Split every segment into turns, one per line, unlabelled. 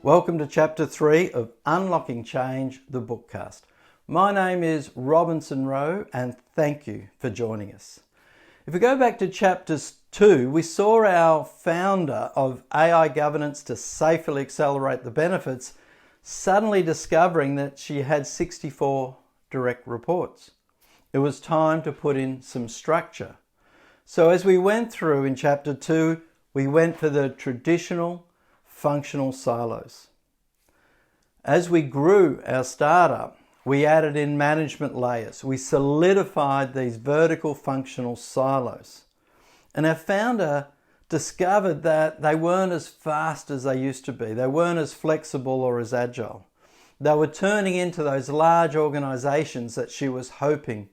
Welcome to Chapter 3 of Unlocking Change, the bookcast. My name is Robinson Rowe and thank you for joining us. If we go back to Chapter 2, we saw our founder of AI Governance to Safely Accelerate the Benefits suddenly discovering that she had 64 direct reports. It was time to put in some structure. So as we went through in Chapter 2, we went for the traditional functional silos. As we grew our startup, we added in management layers. We solidified these vertical functional silos. And our founder discovered that they weren't as fast as they used to be. They weren't as flexible or as agile. They were turning into those large organizations that she was hoping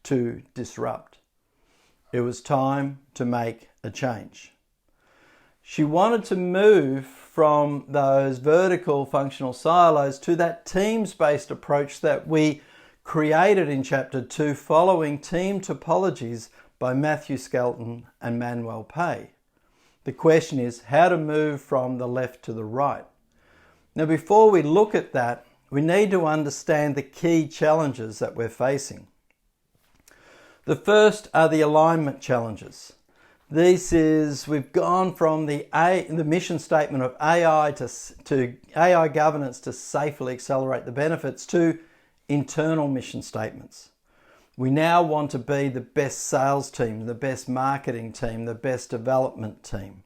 to disrupt. It was time to make a change. She wanted to move from those vertical functional silos to that teams-based approach that we created in Chapter 2 following team topologies by Matthew Skelton and Manuel Pei. The question is how to move from the left to the right. Now, before we look at that, we need to understand the key challenges that we're facing. The first are the alignment challenges. We've gone from the mission statement of AI to AI governance to safely accelerate the benefits to internal mission statements. We now want to be the best sales team, the best marketing team, the best development team.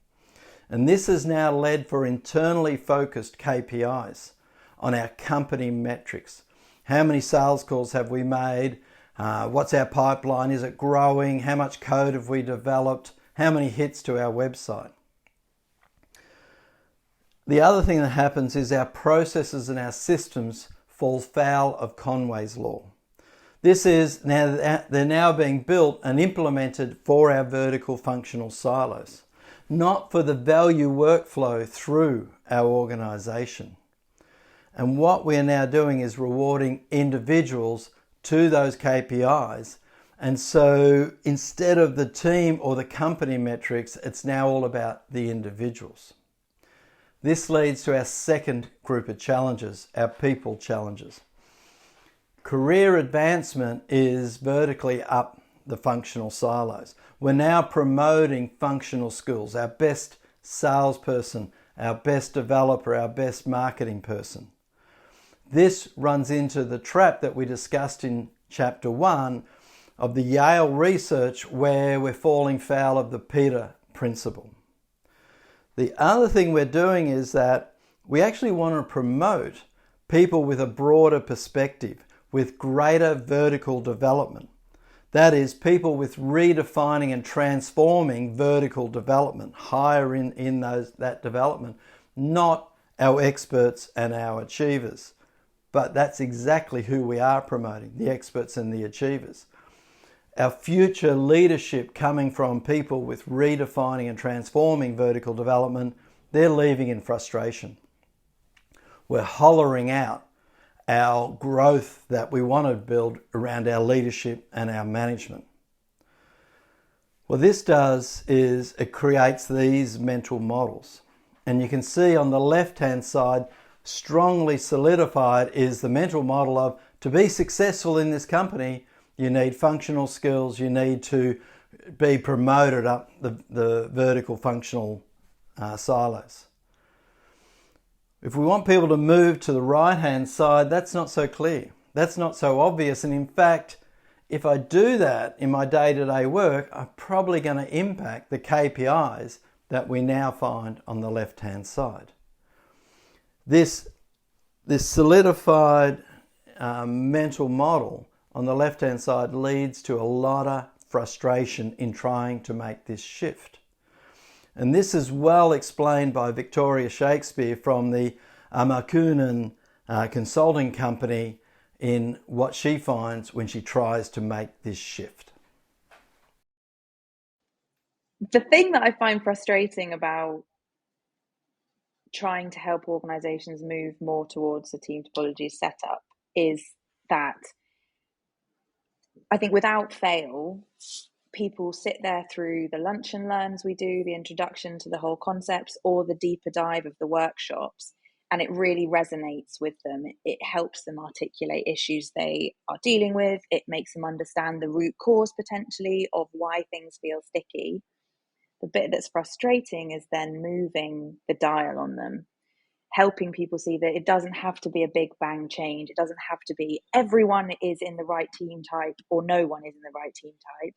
And this has now led for internally focused KPIs on our company metrics. How many sales calls have we made? What's our pipeline? Is it growing? How much code have we developed? How many hits to our website? The other thing that happens is our processes and our systems fall foul of Conway's law. They're now being built and implemented for our vertical functional silos, not for the value workflow through our organization. And what we're now doing is rewarding individuals to those KPIs. And so instead of the team or the company metrics, it's now all about the individuals. This leads to our second group of challenges, our people challenges. Career advancement is vertically up the functional silos. We're now promoting functional skills, our best salesperson, our best developer, our best marketing person. This runs into the trap that we discussed in Chapter 1 of the Yale research where we're falling foul of the Peter principle. The other thing we're doing is that we actually want to promote people with a broader perspective, with greater vertical development. That is, people with redefining and transforming vertical development, higher in that development, not our experts and our achievers. But that's exactly who we are promoting, the experts and the achievers. Our future leadership coming from people with redefining and transforming vertical development, they're leaving in frustration. We're hollowing out our growth that we want to build around our leadership and our management. What this does is it creates these mental models. And you can see on the left-hand side, strongly solidified is the mental model of to be successful in this company, you need functional skills, you need to be promoted up the vertical functional silos. If we want people to move to the right-hand side, that's not so clear. That's not so obvious. And in fact, if I do that in my day-to-day work, I'm probably going to impact the KPIs that we now find on the left-hand side. This solidified mental model on the left-hand side leads to a lot of frustration in trying to make this shift. And this is well explained by Victoria Shakespeare from the Amakunan consulting company in what she finds when she tries to make this shift.
The thing that I find frustrating about trying to help organizations move more towards the team topology setup is that I think without fail, people sit there through the lunch and learns we do, the introduction to the whole concepts, or the deeper dive of the workshops, and it really resonates with them. It helps them articulate issues they are dealing with. It makes them understand the root cause potentially of why things feel sticky. The bit that's frustrating is then moving the dial on them, helping people see that it doesn't have to be a big bang change. It doesn't have to be everyone is in the right team type or no one is in the right team type.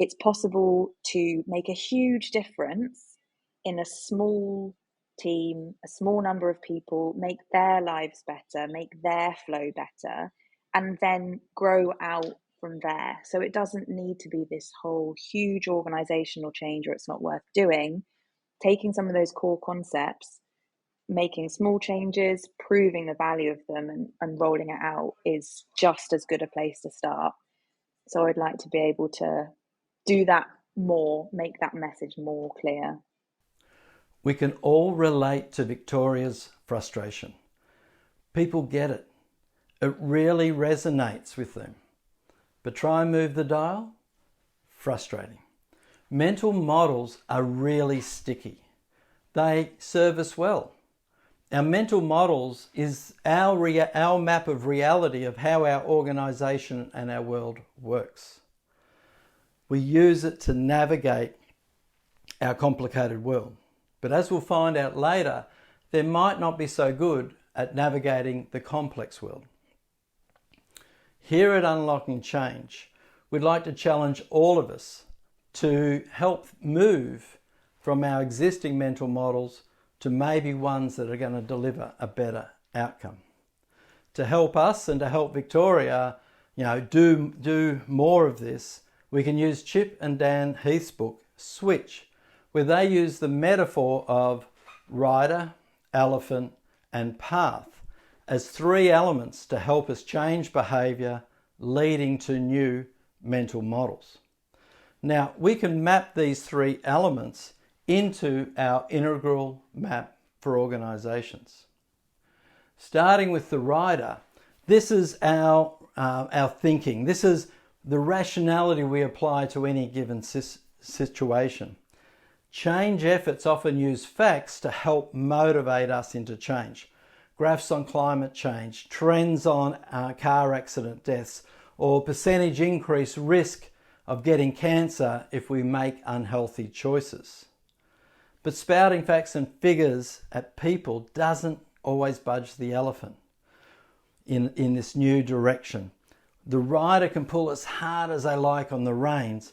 It's possible to make a huge difference in a small team, a small number of people, make their lives better, make their flow better, and then grow out from there. So it doesn't need to be this whole huge organizational change, or it's not worth doing. Taking some of those core concepts, making small changes, proving the value of them, and rolling it out is just as good a place to start. So I'd like to be able to do that more, make that message more clear.
We can all relate to Victoria's frustration. People get it. It really resonates with them. But try and move the dial? Frustrating. Mental models are really sticky. They serve us well. Our mental models is our map of reality of how our organisation and our world works. We use it to navigate our complicated world. But as we'll find out later, they might not be so good at navigating the complex world. Here at Unlocking Change, we'd like to challenge all of us to help move from our existing mental models to maybe ones that are going to deliver a better outcome. To help us and to help Victoria, do more of this, we can use Chip and Dan Heath's book, Switch, where they use the metaphor of rider, elephant, and path as three elements to help us change behaviour, leading to new mental models. Now, we can map these three elements into our integral map for organisations. Starting with the rider, this is our thinking. This is the rationality we apply to any given situation. Change efforts often use facts to help motivate us into change. Graphs on climate change, trends on car accident deaths, or percentage increase risk of getting cancer if we make unhealthy choices. But spouting facts and figures at people doesn't always budge the elephant in this new direction. The rider can pull as hard as they like on the reins,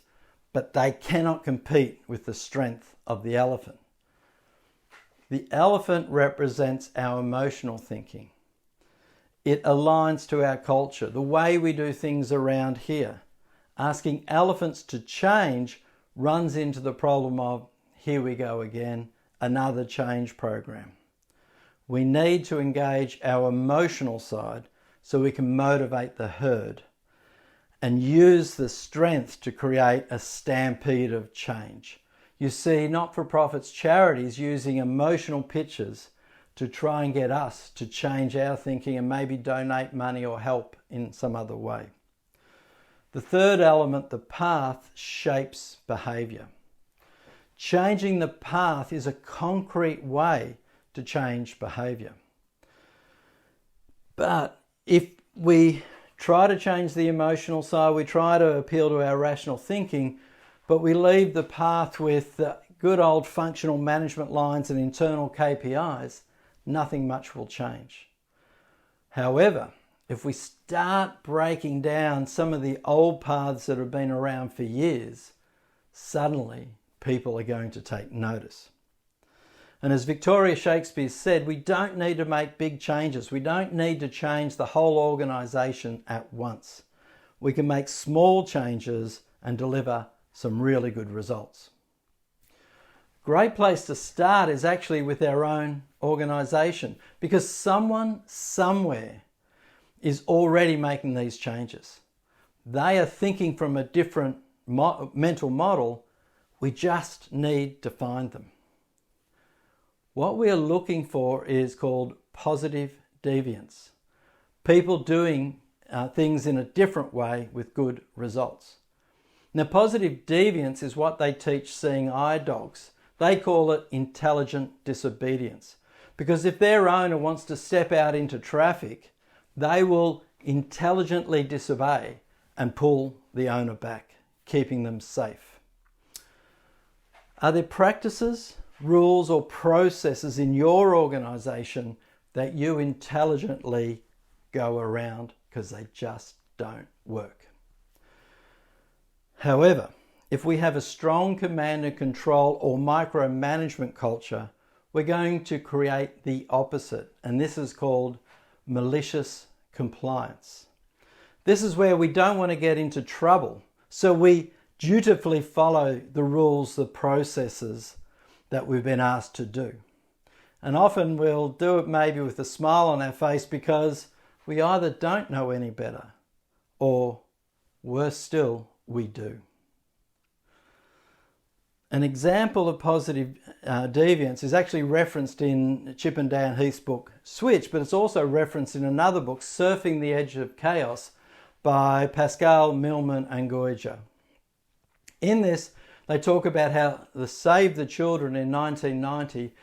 but they cannot compete with the strength of the elephant. The elephant represents our emotional thinking. It aligns to our culture, the way we do things around here. Asking elephants to change runs into the problem of, here we go again, another change program. We need to engage our emotional side so we can motivate the herd and use the strength to create a stampede of change. You see, not-for-profits charities using emotional pitches to try and get us to change our thinking and maybe donate money or help in some other way. The third element, the path, shapes behaviour. Changing the path is a concrete way to change behaviour. But if we try to change the emotional side, we try to appeal to our rational thinking, but we leave the path with the good old functional management lines and internal KPIs, nothing much will change. However, if we start breaking down some of the old paths that have been around for years, suddenly people are going to take notice. And as Victoria Shakespeare said, we don't need to make big changes. We don't need to change the whole organisation at once. We can make small changes and deliver some really good results. Great place to start is actually with our own organisation, because someone somewhere is already making these changes. They are thinking from a different mental model. We just need to find them. What we are looking for is called positive deviance. People doing things in a different way with good results. Now, positive deviance is what they teach seeing eye dogs. They call it intelligent disobedience. Because if their owner wants to step out into traffic, they will intelligently disobey and pull the owner back, keeping them safe. Are there practices, rules, or processes in your organisation that you intelligently go around because they just don't work? However, if we have a strong command and control or micromanagement culture, we're going to create the opposite, and this is called malicious compliance. This is where we don't want to get into trouble, so we dutifully follow the rules, the processes that we've been asked to do. And often we'll do it maybe with a smile on our face because we either don't know any better or, worse still, we do. An example of positive deviance is actually referenced in Chip and Dan Heath's book Switch, but it's also referenced in another book, Surfing the Edge of Chaos, by Pascal Millman and Goiger. In this, they talk about how the Save the Children in 1990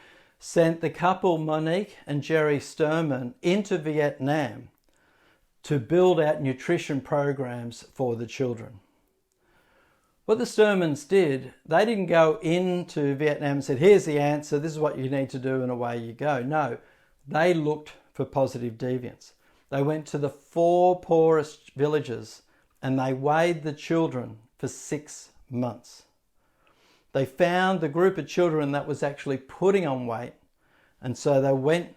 sent the couple Monique and Jerry Sturman into Vietnam to build out nutrition programs for the children. What the Sturmans did, they didn't go into Vietnam and said, here's the answer, this is what you need to do, and away you go. No, they looked for positive deviance. They went to the 4 poorest villages and they weighed the children for 6 months. They found the group of children that was actually putting on weight, and so they went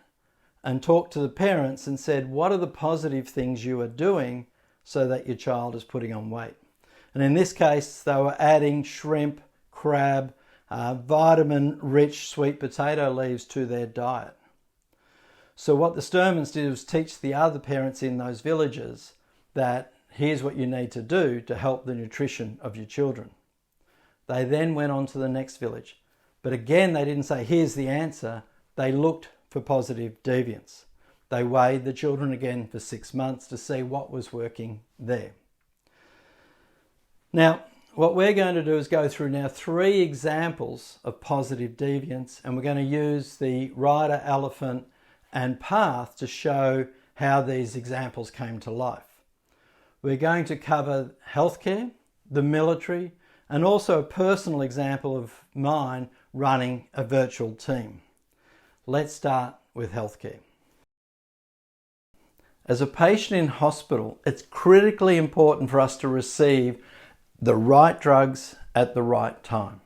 and talked to the parents and said, what are the positive things you are doing so that your child is putting on weight? And in this case, they were adding shrimp, crab, vitamin-rich sweet potato leaves to their diet. So what the Sturmans did was teach the other parents in those villages that here's what you need to do to help the nutrition of your children. They then went on to the next village. But again, they didn't say, here's the answer. They looked for positive deviance. They weighed the children again for 6 months to see what was working there. Now, what we're going to do is go through now 3 examples of positive deviance, and we're going to use the rider, elephant, and path to show how these examples came to life. We're going to cover healthcare, the military, and also a personal example of mine running a virtual team. Let's start with healthcare. As a patient in hospital, it's critically important for us to receive the right drugs at the right time.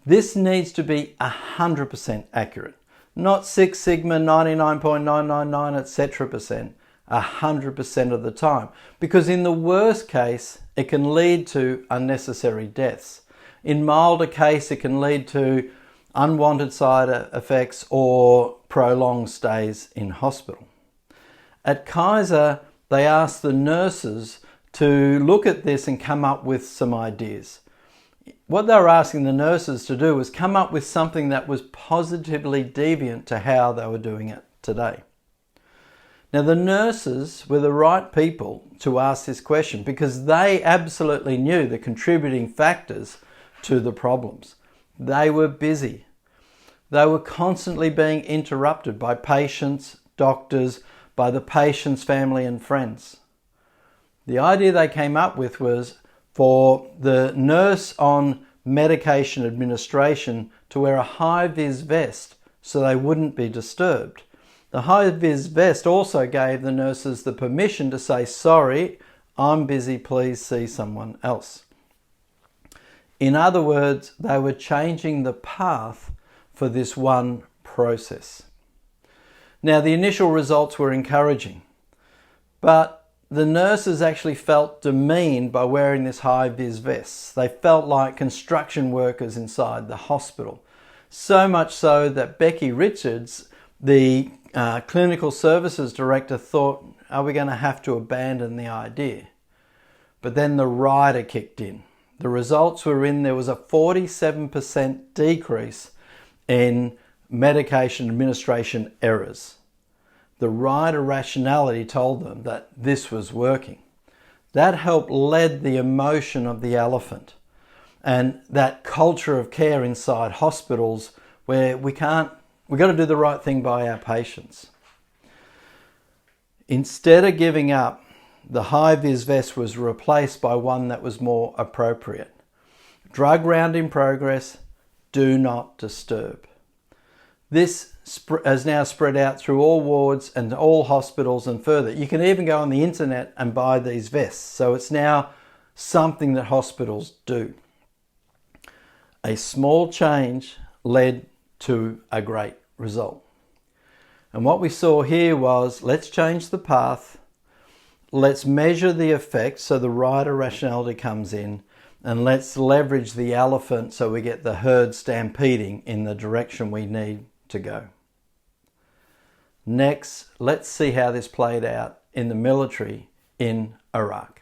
This needs to be 100% accurate, not 6 sigma, 99.999, etc. %, 100% of the time, because in the worst case, it can lead to unnecessary deaths. In milder case, it can lead to unwanted side effects or prolonged stays in hospital. At Kaiser, they asked the nurses to look at this and come up with some ideas. What they were asking the nurses to do was come up with something that was positively deviant to how they were doing it today. Now, the nurses were the right people to ask this question because they absolutely knew the contributing factors to the problems. They were busy. They were constantly being interrupted by patients, doctors, by the patient's family and friends. The idea they came up with was for the nurse on medication administration to wear a high-vis vest so they wouldn't be disturbed. The high-vis vest also gave the nurses the permission to say, sorry, I'm busy, please see someone else. In other words, they were changing the path for this one process. Now, the initial results were encouraging, but the nurses actually felt demeaned by wearing this high-vis vest. They felt like construction workers inside the hospital. So much so that Becky Richards, the clinical services director, thought, are we going to have to abandon the idea? But then the rider kicked in. The results were in, there was a 47% decrease in medication administration errors. The rider rationality told them that this was working. That helped lead the emotion of the elephant and that culture of care inside hospitals where we can't we've got to do the right thing by our patients. Instead of giving up, the high-vis vest was replaced by one that was more appropriate. Drug round in progress, do not disturb. This has now spread out through all wards and all hospitals and further. You can even go on the internet and buy these vests. So it's now something that hospitals do. A small change led to a great result. And what we saw here was, let's change the path, let's measure the effect so the right irrationality comes in, and let's leverage the elephant so we get the herd stampeding in the direction we need to go. Next, let's see how this played out in the military in Iraq.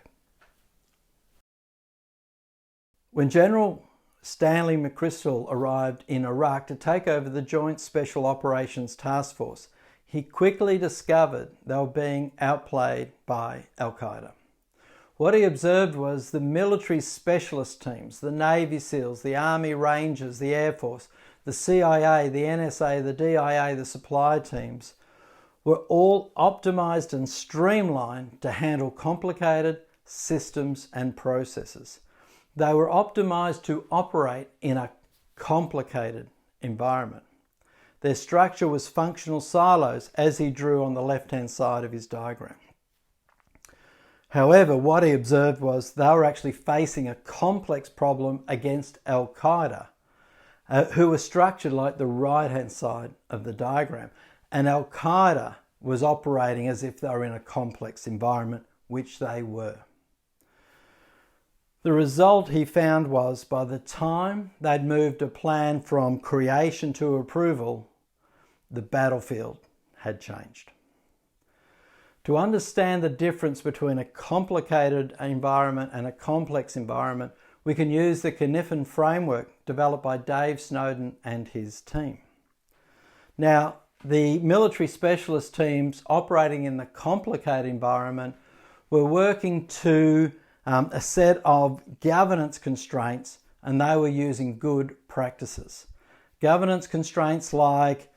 When General Stanley McChrystal arrived in Iraq to take over the Joint Special Operations Task Force, he quickly discovered they were being outplayed by Al-Qaeda. What he observed was the military specialist teams, the Navy SEALs, the Army Rangers, the Air Force, the CIA, the NSA, the DIA, the supply teams, were all optimized and streamlined to handle complicated systems and processes. They were optimized to operate in a complicated environment. Their structure was functional silos, as he drew on the left-hand side of his diagram. However, what he observed was they were actually facing a complex problem against Al-Qaeda, who were structured like the right-hand side of the diagram. And Al-Qaeda was operating as if they were in a complex environment, which they were. The result he found was, by the time they'd moved a plan from creation to approval, the battlefield had changed. To understand the difference between a complicated environment and a complex environment, we can use the Cynefin framework developed by Dave Snowden and his team. Now, the military specialist teams operating in the complicated environment were working to a set of governance constraints, and they were using good practices. Governance constraints like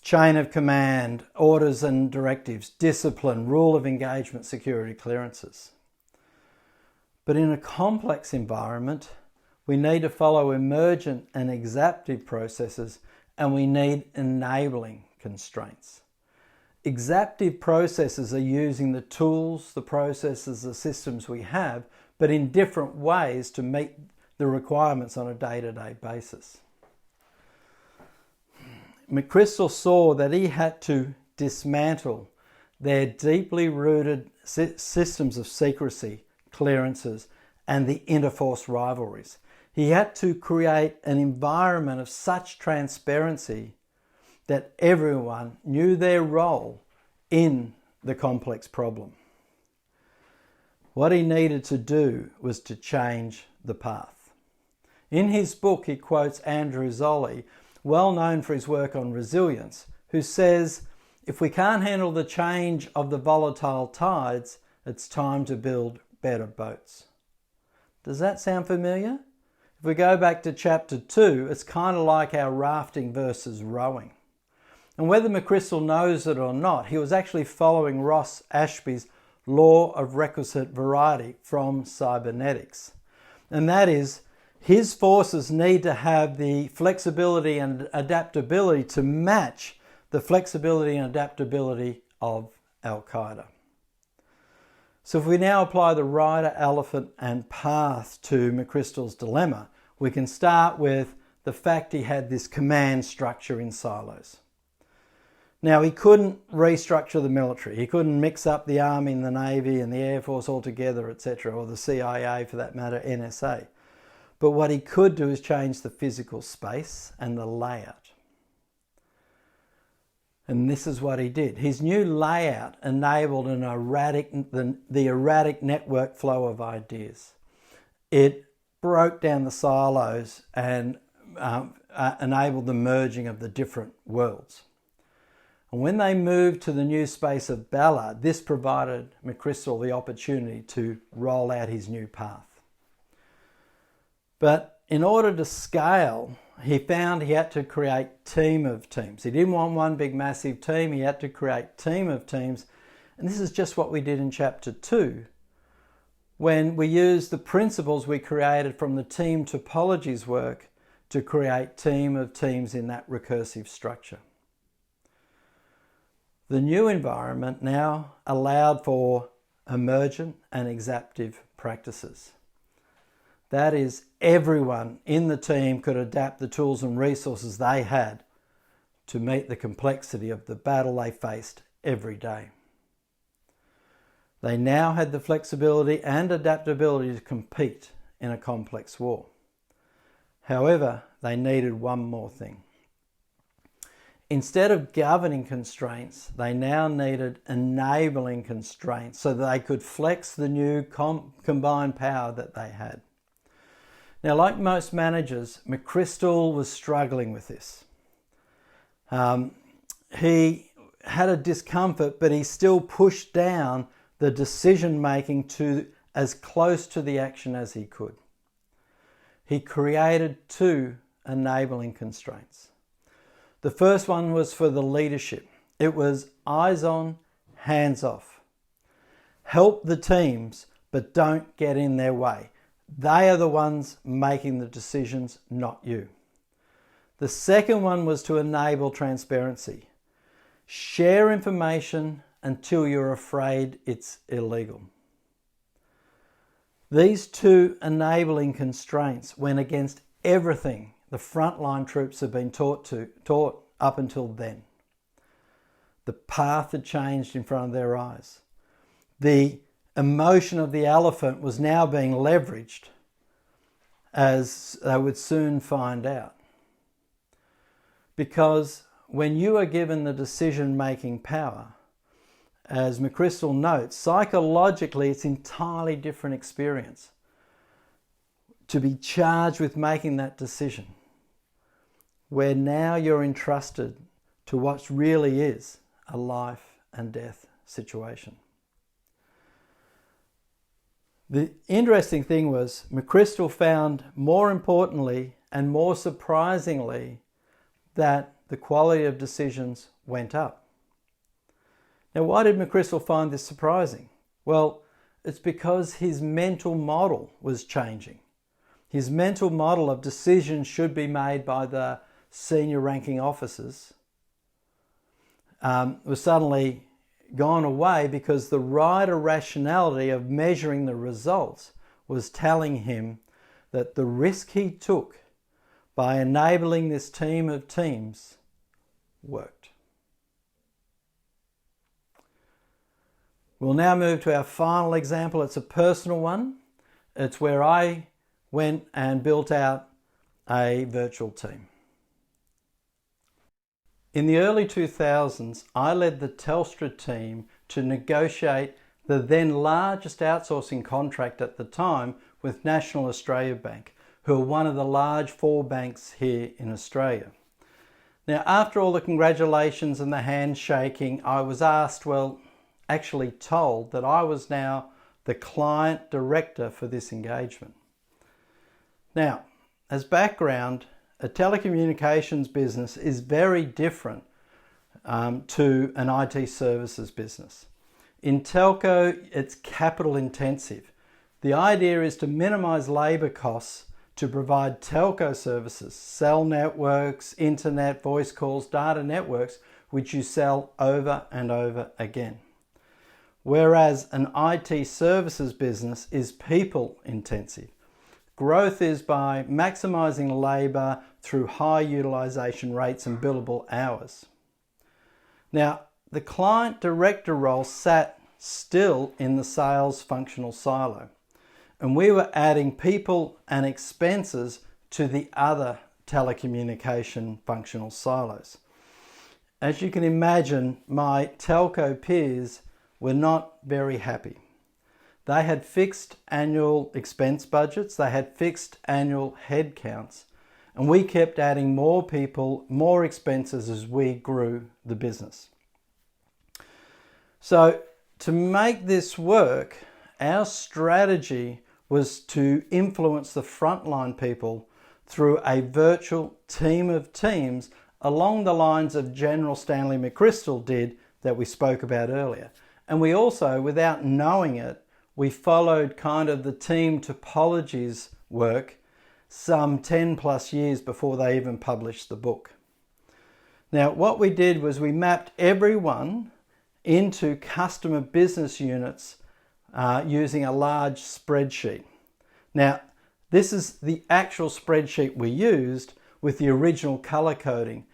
chain of command, orders and directives, discipline, rule of engagement, security clearances. But in a complex environment, we need to follow emergent and exaptive processes, and we need enabling constraints. Exaptive processes are using the tools, the processes, the systems we have, but in different ways to meet the requirements on a day-to-day basis. McChrystal saw that he had to dismantle their deeply rooted systems of secrecy, clearances, and the interforce rivalries. He had to create an environment of such transparency that everyone knew their role in the complex problem. What he needed to do was to change the path. In his book, he quotes Andrew Zolli, well known for his work on resilience, who says, if we can't handle the change of the volatile tides, it's time to build better boats. Does that sound familiar? If we go back to chapter 2, it's kind of like our rafting versus rowing. And whether McChrystal knows it or not, he was actually following Ross Ashby's law of requisite variety from cybernetics. And that is, his forces need to have the flexibility and adaptability to match the flexibility and adaptability of Al-Qaeda. So if we now apply the rider, elephant and path to McChrystal's dilemma, we can start with the fact he had this command structure in silos. Now, he couldn't restructure the military. He couldn't mix up the Army and the Navy and the Air Force altogether, etc., or the CIA for that matter, NSA. But what he could do is change the physical space and the layout. And this is what he did. His new layout enabled the erratic network flow of ideas. It broke down the silos and enabled the merging of the different worlds. And when they moved to the new space of Ballard, this provided McChrystal the opportunity to roll out his new path. But in order to scale he found he had to create team of teams. He didn't want one big massive team, he had to create team of teams. And this is just what we did in chapter 2, when we used the principles we created from the team topologies work to create team of teams in that recursive structure. The new environment now allowed for emergent and exaptive practices. That is, everyone in the team could adapt the tools and resources they had to meet the complexity of the battle they faced every day. They now had the flexibility and adaptability to compete in a complex war. However, they needed one more thing. Instead of governing constraints, they now needed enabling constraints so that they could flex the new combined power that they had. Now, like most managers, McChrystal was struggling with this. He had a discomfort, but he still pushed down the decision making to as close to the action as he could. He created 2 enabling constraints. The first one was for the leadership. It was eyes on, hands off. Help the teams, but don't get in their way. They are the ones making the decisions, not you. The second one was to enable transparency. Share information until you're afraid it's illegal. These 2 enabling constraints went against everything the frontline troops have been taught up until then. The path had changed in front of their eyes. The emotion of the elephant was now being leveraged, as they would soon find out. Because when you are given the decision-making power, as McChrystal notes, psychologically it's an entirely different experience to be charged with making that decision, where now you're entrusted to what really is a life and death situation. The interesting thing was McChrystal found, more importantly and more surprisingly, that the quality of decisions went up. Now, why did McChrystal find this surprising? Well, it's because his mental model was changing. His mental model of decisions should be made by the senior ranking officers was suddenly gone away because the right irrationality of measuring the results was telling him that the risk he took by enabling this team of teams worked. We'll now move to our final example. It's a personal one. It's where I went and built out a virtual team. In the early 2000s, I led the Telstra team to negotiate the then largest outsourcing contract at the time with National Australia Bank, who are one of the large 4 banks here in Australia. Now, after all the congratulations and the handshaking, I was asked, actually told, that I was now the client director for this engagement. Now, as background, a telecommunications business is very different to an IT services business. In telco, it's capital intensive. The idea is to minimize labor costs to provide telco services, cell networks, internet, voice calls, data networks, which you sell over and over again. Whereas an IT services business is people intensive. Growth is by maximizing labor through high utilization rates and billable hours. Now, the client director role sat still in the sales functional silo, and we were adding people and expenses to the other telecommunication functional silos. As you can imagine, my telco peers were not very happy. They had fixed annual expense budgets, they had fixed annual head counts, and we kept adding more people, more expenses as we grew the business. So to make this work, our strategy was to influence the frontline people through a virtual team of teams along the lines of General Stanley McChrystal did that we spoke about earlier. And we also, without knowing it, we followed kind of the team topologies work some 10 plus years before they even published the book. Now, what we did was we mapped everyone into customer business units using a large spreadsheet. Now, this is the actual spreadsheet we used with the original color coding.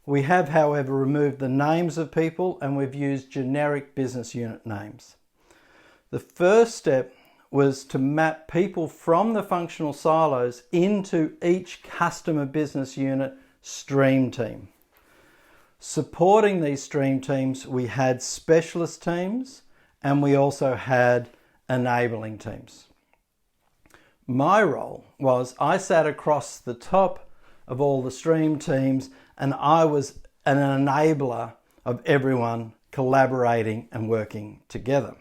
We have, however, removed the names of people and we've used generic business unit names. The first step was to map people from the functional silos into each customer business unit stream team. Supporting these stream teams, we had specialist teams and we also had enabling teams. My role was I sat across the top of all the stream teams and I was an enabler of everyone collaborating and working together.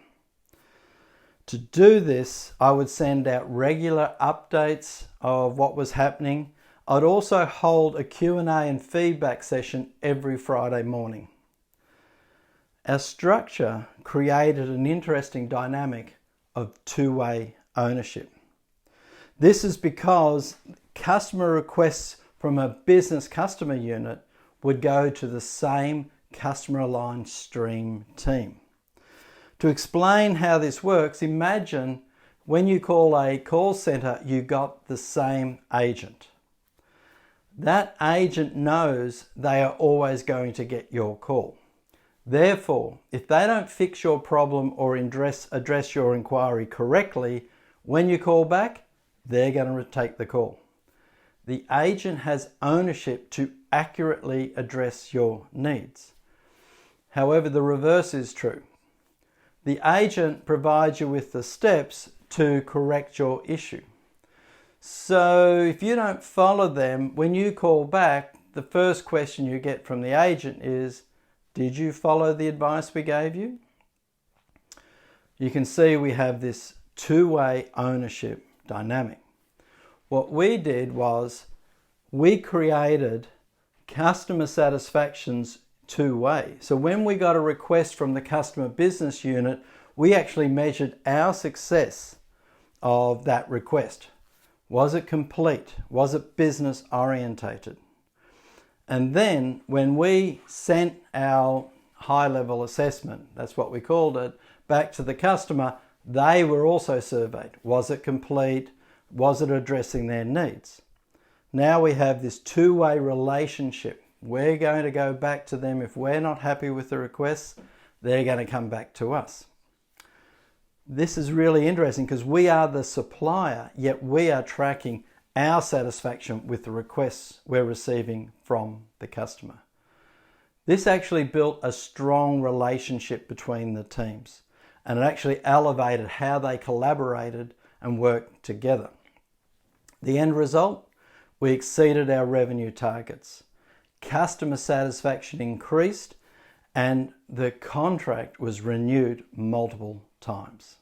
To do this, I would send out regular updates of what was happening. I'd also hold a Q&A and feedback session every Friday morning. Our structure created an interesting dynamic of two-way ownership. This is because customer requests from a business customer unit would go to the same customer aligned stream team. To explain how this works, imagine when you call a call center, you got the same agent. That agent knows they are always going to get your call. Therefore, if they don't fix your problem or address your inquiry correctly, when you call back, they're going to take the call. The agent has ownership to accurately address your needs. However, the reverse is true. The agent provides you with the steps to correct your issue. So if you don't follow them, when you call back, the first question you get from the agent is, did you follow the advice we gave you? You can see we have this two-way ownership dynamic. What we did was we created customer satisfaction's two-way. So when we got a request from the customer business unit, we actually measured our success of that request. Was it complete? Was it business orientated? And then when we sent our high-level assessment, that's what we called it, back to the customer, they were also surveyed. Was it complete? Was it addressing their needs? Now we have this two-way relationship. We're going to go back to them. If we're not happy with the requests, they're going to come back to us. This is really interesting because we are the supplier, yet we are tracking our satisfaction with the requests we're receiving from the customer. This actually built a strong relationship between the teams, and it actually elevated how they collaborated and worked together. The end result? We exceeded our revenue targets. Customer satisfaction increased and the contract was renewed multiple times.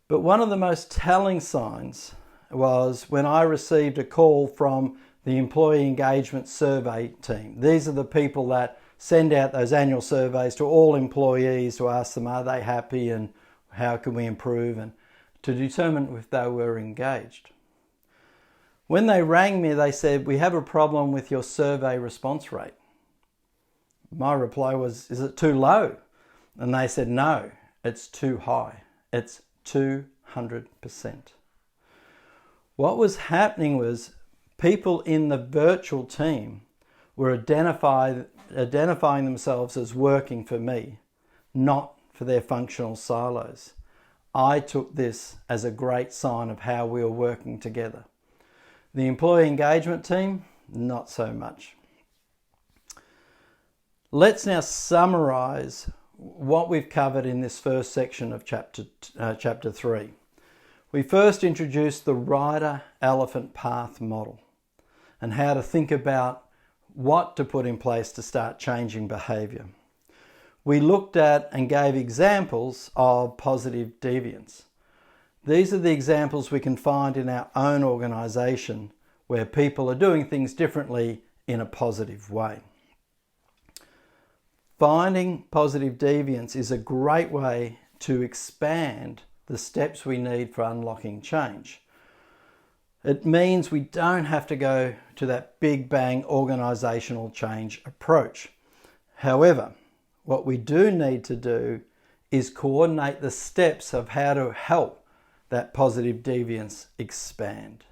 But one of the most telling signs was when I received a call from the employee engagement survey team. These are the people that send out those annual surveys to all employees to ask them, are they happy and how can we improve, and to determine if they were engaged. When they rang me, they said, we have a problem with your survey response rate. My reply was, is it too low? And they said, no, it's too high. It's 200%. What was happening was people in the virtual team were identifying themselves as working for me, not for their functional silos. I took this as a great sign of how we were working together. The employee engagement team, not so much. Let's now summarize what we've covered in this first section of chapter 3. We first introduced the rider-elephant path model and how to think about what to put in place to start changing behaviour. We looked at and gave examples of positive deviance. These are the examples we can find in our own organisation where people are doing things differently in a positive way. Finding positive deviance is a great way to expand the steps we need for unlocking change. It means we don't have to go to that big bang organisational change approach. However, what we do need to do is coordinate the steps of how to help that positive deviance expand.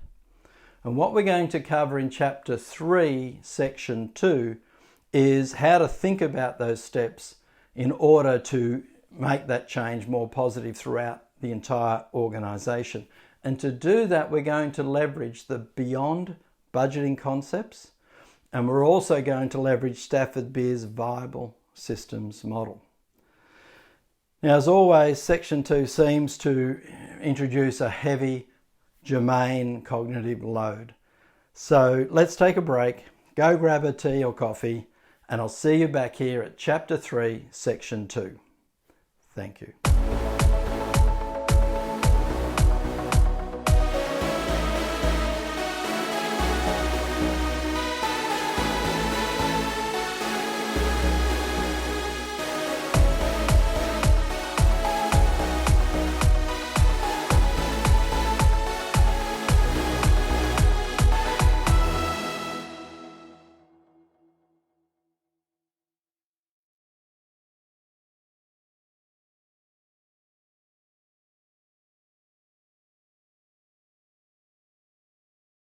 And what we're going to cover in Chapter 3, Section 2, is how to think about those steps in order to make that change more positive throughout the entire organisation. And to do that, we're going to leverage the beyond budgeting concepts, and we're also going to leverage Stafford Beer's viable systems model. Now, as always, Section 2 seems to introduce a heavy, germane cognitive load. So let's take a break, go grab a tea or coffee, and I'll see you back here at Chapter 3, Section 2. Thank you.